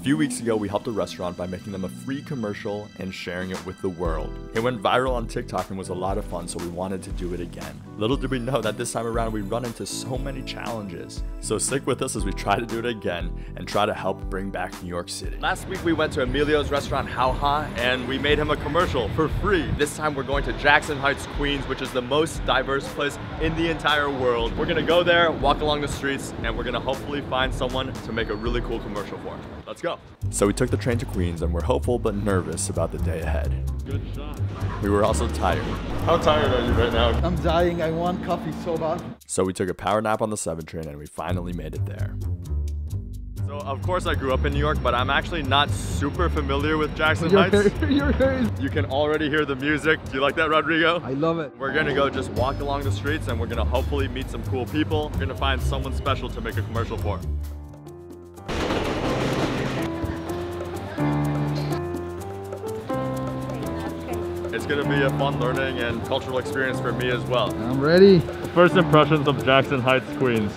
few weeks ago, we helped a restaurant by making them a free commercial and sharing it with the world. It went viral on TikTok and was a lot of fun, so we wanted to do it again. Little did we know that this time around we run into so many challenges. So stick with us as we try to do it again and try to help bring back New York City. Last week we went to Emilio's restaurant How Ha and we made him a commercial for free. This time we're going to Jackson Heights, Queens, which is the most diverse place in the entire world. We're gonna go there, walk along the streets, and we're gonna hopefully find someone to make a really cool commercial for. Let's go. So we took the train to Queens and we're hopeful but nervous about the day ahead. Good shot. We were also tired. How tired are you right now? I'm dying. I want coffee so bad. So we took a power nap on the 7 train and we finally made it there. So of course I grew up in New York, but I'm actually not super familiar with Jackson Heights. You can already hear the music. Do you like that, Rodrigo? I love it. We're gonna go just walk along the streets and we're gonna hopefully meet some cool people. We're gonna find someone special to make a commercial for. It's gonna be a fun learning and cultural experience for me as well. I'm ready. First impressions of Jackson Heights, Queens.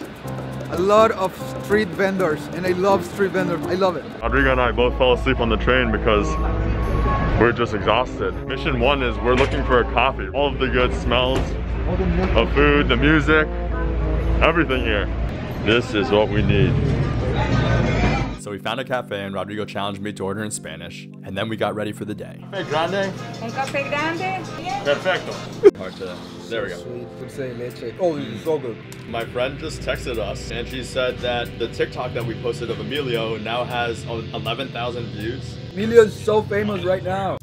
A lot of street vendors, and I love street vendors. I love it. Rodrigo and I both fell asleep on the train because we're just exhausted. Mission 1 is we're looking for a coffee. All of the good smells of food, the music, everything here. This is what we need. So we found a cafe and Rodrigo challenged me to order in Spanish, and then we got ready for the day. Café grande? Un café grande? Perfecto. Hard to, there we go. Sweet, dulce de leche. Oh, it's so good. My friend just texted us and she said that the TikTok that we posted of Emilio now has 11,000 views. Emilio is so famous right now.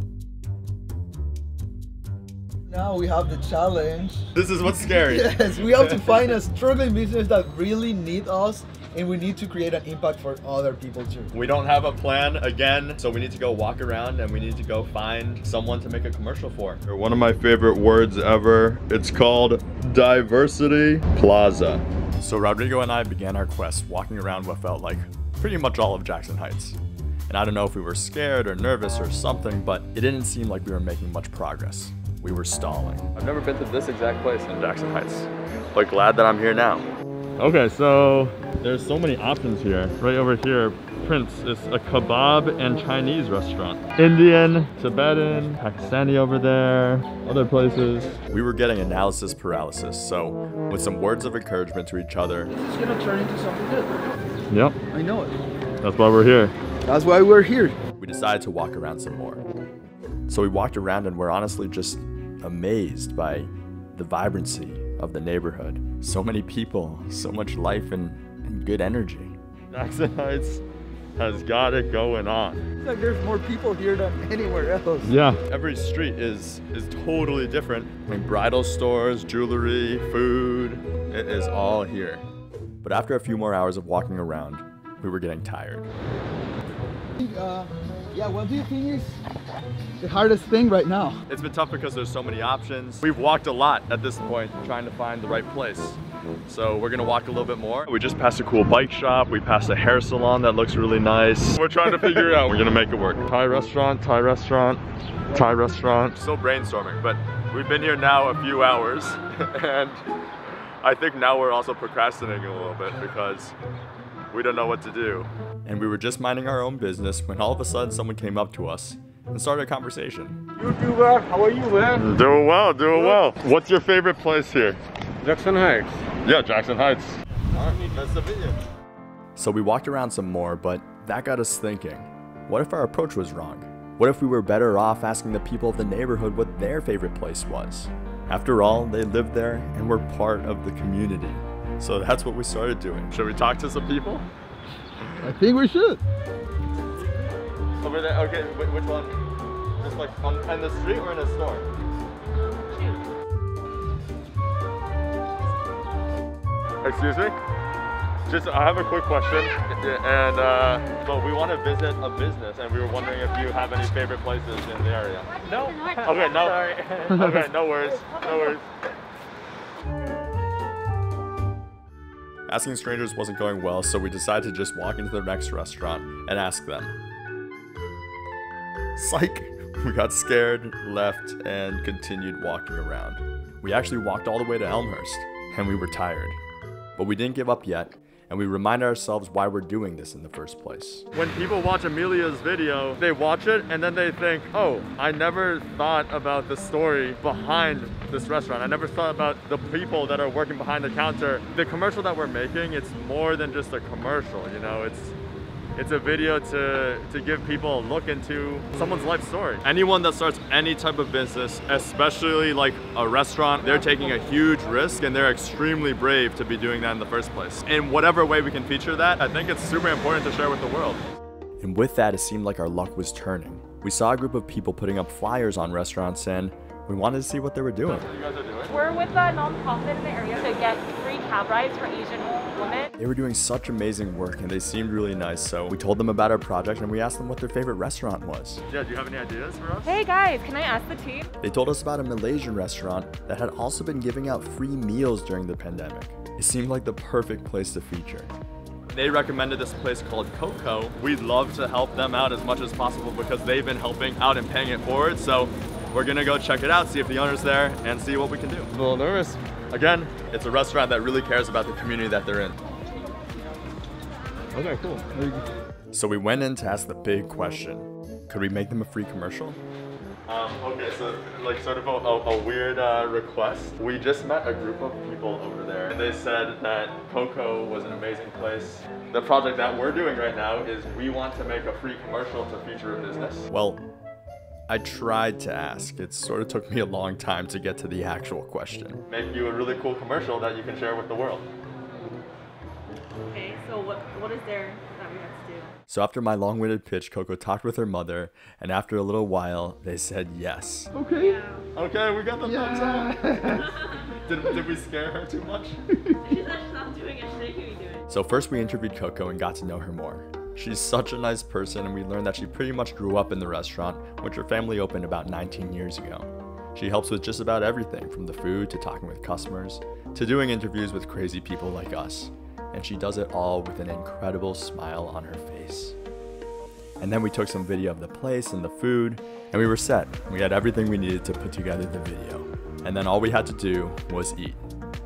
Now we have the challenge. This is what's scary. Yes, we have to find a struggling business that really need us, and we need to create an impact for other people too. We don't have a plan again, so we need to go walk around and we need to go find someone to make a commercial for. One of my favorite words ever, it's called Diversity Plaza. So Rodrigo and I began our quest walking around what felt like pretty much all of Jackson Heights. And I don't know if we were scared or nervous or something, but it didn't seem like we were making much progress. We were stalling. I've never been to this exact place in Jackson Heights, but glad that I'm here now. Okay, so there's so many options here. Right over here, Prince is a kebab and Chinese restaurant. Indian, Tibetan, Pakistani over there, other places. We were getting analysis paralysis, so with some words of encouragement to each other. It's gonna turn into something good. Yep. I know it. That's why we're here. That's why we're here. We decided to walk around some more. So we walked around and we're honestly just amazed by the vibrancy of the neighborhood. So many people, so much life and good energy. Jackson Heights has got it going on. It's like there's more people here than anywhere else. Yeah. Every street is totally different. I mean, bridal stores, jewelry, food, it is all here. But after a few more hours of walking around, we were getting tired. Yeah, what do you think is the hardest thing right now? It's been tough because there's so many options. We've walked a lot at this point trying to find the right place. So we're gonna walk a little bit more. We just passed a cool bike shop. We passed a hair salon that looks really nice. We're trying to figure it out. We're gonna make it work. Thai restaurant, Thai restaurant, Thai restaurant. Still brainstorming, but we've been here now a few hours and I think now we're also procrastinating a little bit because we don't know what to do. And we were just minding our own business when all of a sudden someone came up to us and started a conversation. YouTuber, how are you, man? Doing well, doing well. What's your favorite place here? Jackson Heights. Yeah, Jackson Heights. Nice to meet you. So we walked around some more, but that got us thinking, what if our approach was wrong? What if we were better off asking the people of the neighborhood what their favorite place was? After all, they lived there and were part of the community. So that's what we started doing. Should we talk to some people? I think we should. Over there, okay, which one? Just like in the street or in a store? Excuse me? Just, I have a quick question, and but we want to visit a business, and we were wondering if you have any favorite places in the area. No. Okay, no. Sorry. Okay, no worries, no worries. Asking strangers wasn't going well, so we decided to just walk into the next restaurant and ask them. Psych! We got scared, left, and continued walking around. We actually walked all the way to Elmhurst, and we were tired. But we didn't give up yet, and we remind ourselves why we're doing this in the first place. When people watch Amelia's video, they watch it and then they think, oh, I never thought about the story behind this restaurant. I never thought about the people that are working behind the counter. The commercial that we're making, it's more than just a commercial, you know, it's a video to give people a look into someone's life story. Anyone that starts any type of business, especially like a restaurant, they're taking a huge risk and they're extremely brave to be doing that in the first place. In whatever way we can feature that, I think it's super important to share with the world. And with that, it seemed like our luck was turning. We saw a group of people putting up flyers on restaurants and we wanted to see what they were doing. What you guys are doing? We're with a non-profit in the area to get free cab rides for Asian women. They were doing such amazing work and they seemed really nice, so we told them about our project and we asked them what their favorite restaurant was. Yeah, do you have any ideas for us? Hey guys, can I ask the team? They told us about a Malaysian restaurant that had also been giving out free meals during the pandemic. It seemed like the perfect place to feature. They recommended this place called Coco. We'd love to help them out as much as possible because they've been helping out and paying it forward, so we're gonna go check it out, see if the owner's there, and see what we can do. I'm a little nervous. Again, it's a restaurant that really cares about the community that they're in. Okay, cool. So we went in to ask the big question. Could we make them a free commercial? Okay, so like sort of a weird request. We just met a group of people over there and they said that Coco was an amazing place. The project that we're doing right now is we want to make a free commercial to feature a business. Well, I tried to ask. It sort of took me a long time to get to the actual question. Make you a really cool commercial that you can share with the world. Okay, so what is there that we have to do? So after my long-winded pitch, Coco talked with her mother, and after a little while, they said yes. Okay. Yeah. Okay, we got the thumbs up. Did we scare her too much? She's not doing it, she can be doing it. So first we interviewed Coco and got to know her more. She's such a nice person and we learned that she pretty much grew up in the restaurant, which her family opened about 19 years ago. She helps with just about everything from the food to talking with customers to doing interviews with crazy people like us. And she does it all with an incredible smile on her face. And then we took some video of the place and the food and we were set. We had everything we needed to put together the video. And then all we had to do was eat.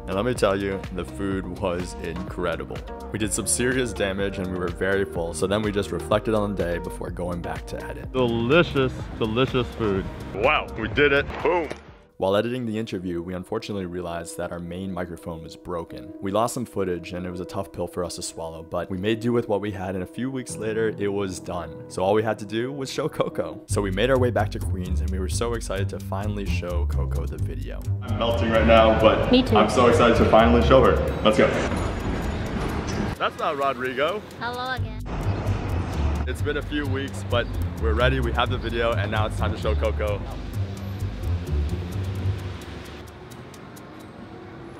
And let me tell you, the food was incredible. We did some serious damage and we were very full, so then we just reflected on the day before going back to edit. Delicious, delicious food. Wow, we did it. Boom. While editing the interview, we unfortunately realized that our main microphone was broken. We lost some footage and it was a tough pill for us to swallow, but we made do with what we had and a few weeks later, it was done. So all we had to do was show Coco. So we made our way back to Queens and we were so excited to finally show Coco the video. I'm melting right now, but me too. I'm so excited to finally show her. Let's go. That's not Rodrigo. Hello again. It's been a few weeks, but we're ready. We have the video and now it's time to show Coco.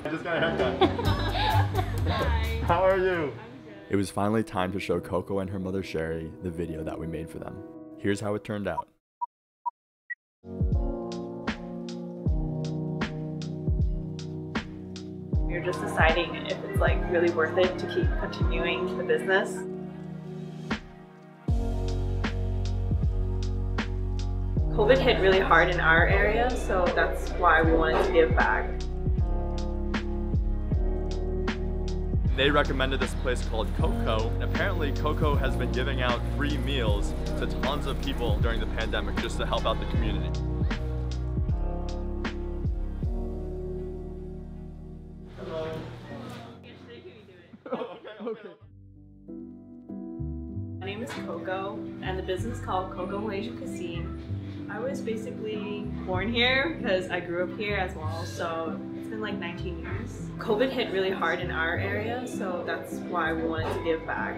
I just got a haircut. Hi. How are you? I'm good. It was finally time to show Coco and her mother Sherry the video that we made for them. Here's how it turned out. You're just deciding if it's like really worth it to keep continuing the business. COVID hit really hard in our area, so that's why we wanted to give back. They recommended this place called Coco. Apparently Coco has been giving out free meals to tons of people during the pandemic just to help out the community. Hello. Okay. My name is Coco, and the business is called Coco Malaysian Cuisine. I was basically born here because I grew up here as well, so it's been like 19 years. COVID hit really hard in our area, so that's why we wanted to give back.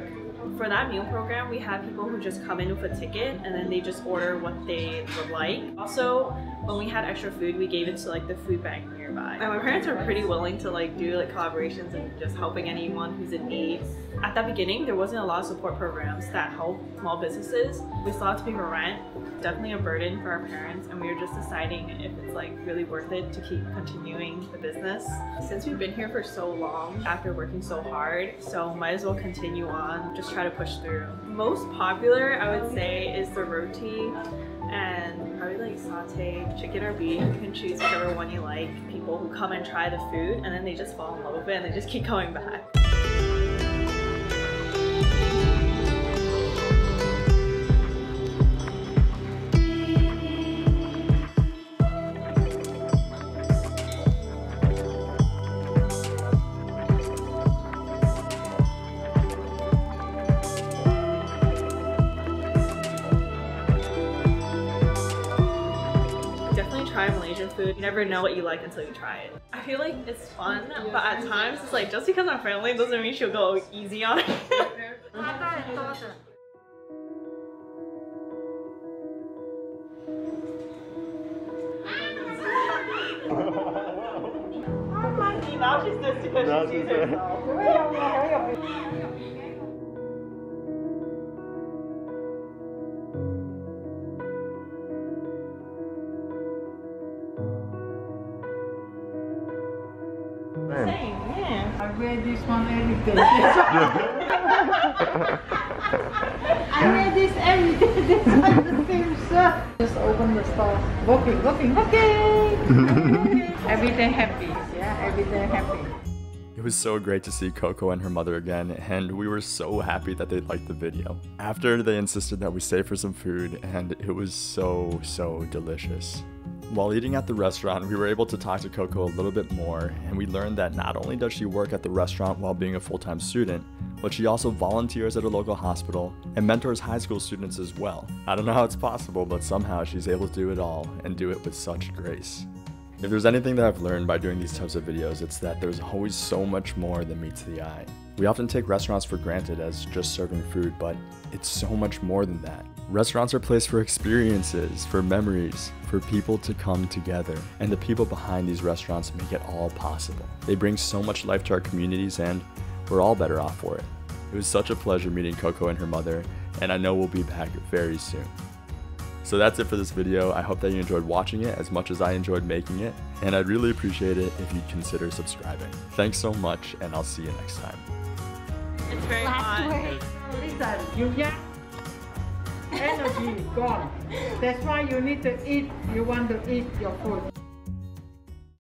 For that meal program, we had people who just come in with a ticket and then they just order what they would like. Also, when we had extra food, we gave it to like the food bank nearby. And my parents were pretty willing to like do like collaborations and just helping anyone who's in need. At that beginning, there wasn't a lot of support programs that help small businesses. We still have to pay for rent, definitely a burden for our parents, and we were just deciding if it's like really worth it to keep continuing the business. Since we've been here for so long, after working so hard, so might as well continue on, just try to push through. Most popular, I would say, is the roti and probably like sauteed chicken or beef. You can choose whichever one you like. People who come and try the food and then they just fall in love with it and they just keep coming back. try Malaysian food. You never know what you like until you try it. I feel like it's fun, but at times it's like just because I'm friendly doesn't mean she'll go easy on it. Now she's just because she sees herself. Same, yeah. I wear this one every day. I wear this every day. This is the same shirt. Just open the store. Walking. Every day happy. Yeah, every day happy. It was so great to see Coco and her mother again, and we were so happy that they liked the video. After, they insisted that we stay for some food, and it was so delicious. While eating at the restaurant, we were able to talk to Coco a little bit more, and we learned that not only does she work at the restaurant while being a full-time student, but she also volunteers at a local hospital and mentors high school students as well. I don't know how it's possible, but somehow she's able to do it all and do it with such grace. If there's anything that I've learned by doing these types of videos, it's that there's always so much more than meets the eye. We often take restaurants for granted as just serving food, but it's so much more than that. Restaurants are places for experiences, for memories, for people to come together, and the people behind these restaurants make it all possible. They bring so much life to our communities, and we're all better off for it. It was such a pleasure meeting Coco and her mother, and I know we'll be back very soon. So that's it for this video. I hope that you enjoyed watching it as much as I enjoyed making it, and I'd really appreciate it if you'd consider subscribing. Thanks so much, and I'll see you next time. It's very hot. Listen, you get energy gone. That's why you need to eat. You want to eat your food.